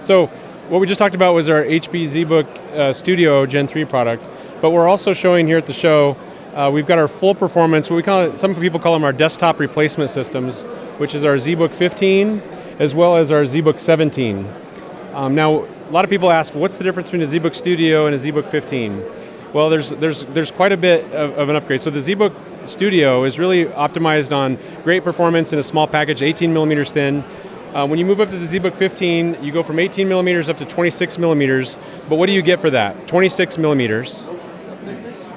So what we just talked about was our HP zBook Studio Gen 3 product, but we're also showing here at the show, we've got our full performance, what we call it, some people call them our desktop replacement systems, which is our zBook 15, as well as our zBook 17. Now, a lot of people ask, what's the difference between a zBook Studio and a zBook 15? Well, there's quite a bit of an upgrade. So the zBook Studio is really optimized on great performance in a small package, 18 millimeters thin. When you move up to the zBook 15, you go from 18 millimeters up to 26 millimeters, but what do you get for that? 26 millimeters.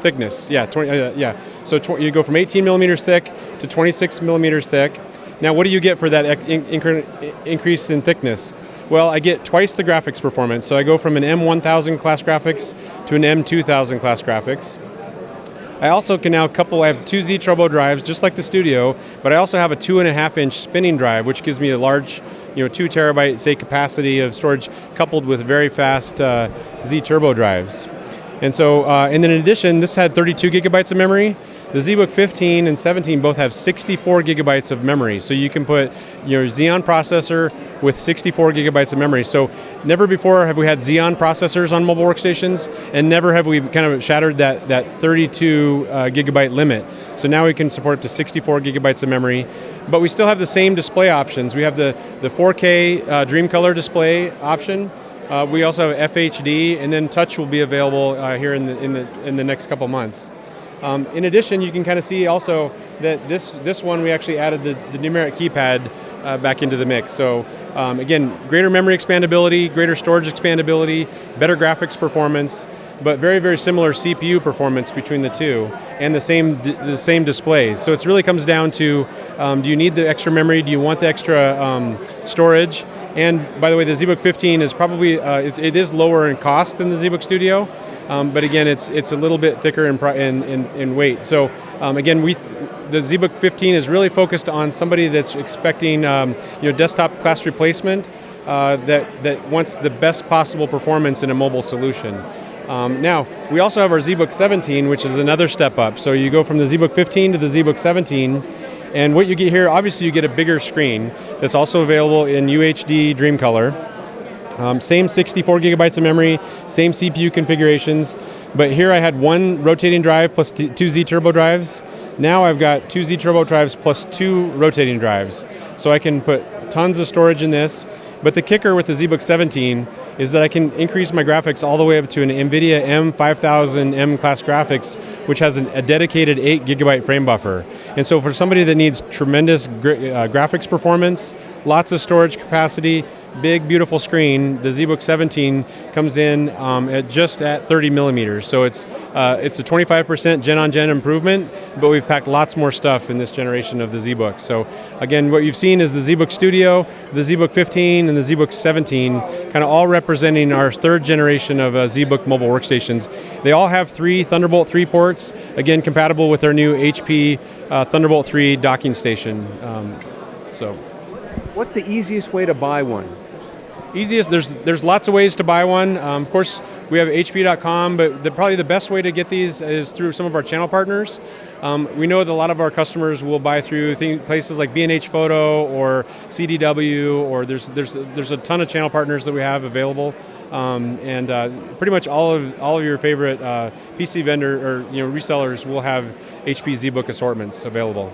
Thickness, yeah, So you go from 18 millimeters thick to 26 millimeters thick. Now what do you get for that increase in thickness? Well, I get twice the graphics performance. So I go from an M1000 class graphics to an M2000 class graphics. I also can now couple, I have two Z Turbo drives, just like the Studio, but I also have a 2.5-inch spinning drive, which gives me a large, 2 terabyte, say, capacity of storage, coupled with very fast Z Turbo drives. And so, and then in addition, this had 32 gigabytes of memory. The zBook 15 and 17 both have 64 gigabytes of memory. So you can put your Xeon processor with 64 gigabytes of memory. So never before have we had Xeon processors on mobile workstations, and never have we kind of shattered that 32 gigabyte limit. So now we can support up to 64 gigabytes of memory, but we still have the same display options. We have the 4K Dream Color display option. We also have FHD, and then touch will be available here in the next couple months. In addition, you can kind of see also that this one we actually added the numeric keypad back into the mix. So again, greater memory expandability, greater storage expandability, better graphics performance, but very, very similar CPU performance between the two, and the same displays. So it really comes down to, do you need the extra memory? Do you want the extra storage? And by the way, the zBook 15 is probably, it is lower in cost than the zBook Studio, but again, it's a little bit thicker in weight. So again, the zBook 15 is really focused on somebody that's expecting desktop class replacement that wants the best possible performance in a mobile solution. Now, we also have our zBook 17, which is another step up. So you go from the zBook 15 to the zBook 17, and what you get here, obviously you get a bigger screen that's also available in UHD Dream Color. Same 64 gigabytes of memory, same CPU configurations, but here I had one rotating drive plus two Z Turbo drives. Now I've got two Z Turbo drives plus two rotating drives. So I can put tons of storage in this. But the kicker with the zBook 17 is that I can increase my graphics all the way up to an NVIDIA M5000M class graphics, which has a dedicated 8 gigabyte frame buffer. And so for somebody that needs tremendous graphics performance, lots of storage capacity, big, beautiful screen, the zBook 17 comes in at 30 millimeters. So it's a 25% gen-on-gen improvement, but we've packed lots more stuff in this generation of the zBook. So again, what you've seen is the zBook Studio, the zBook 15, and the zBook 17, kind of all representing our third generation of zBook mobile workstations. They all have 3 Thunderbolt 3 ports, again, compatible with our new HP Thunderbolt 3 docking station. What's the easiest way to buy one? Easiest, there's lots of ways to buy one. Of course, we have hp.com, but probably the best way to get these is through some of our channel partners. We know that a lot of our customers will buy through places like B&H Photo or CDW, or there's a ton of channel partners that we have available, and pretty much all of your favorite PC vendor or resellers will have HP zBook assortments available.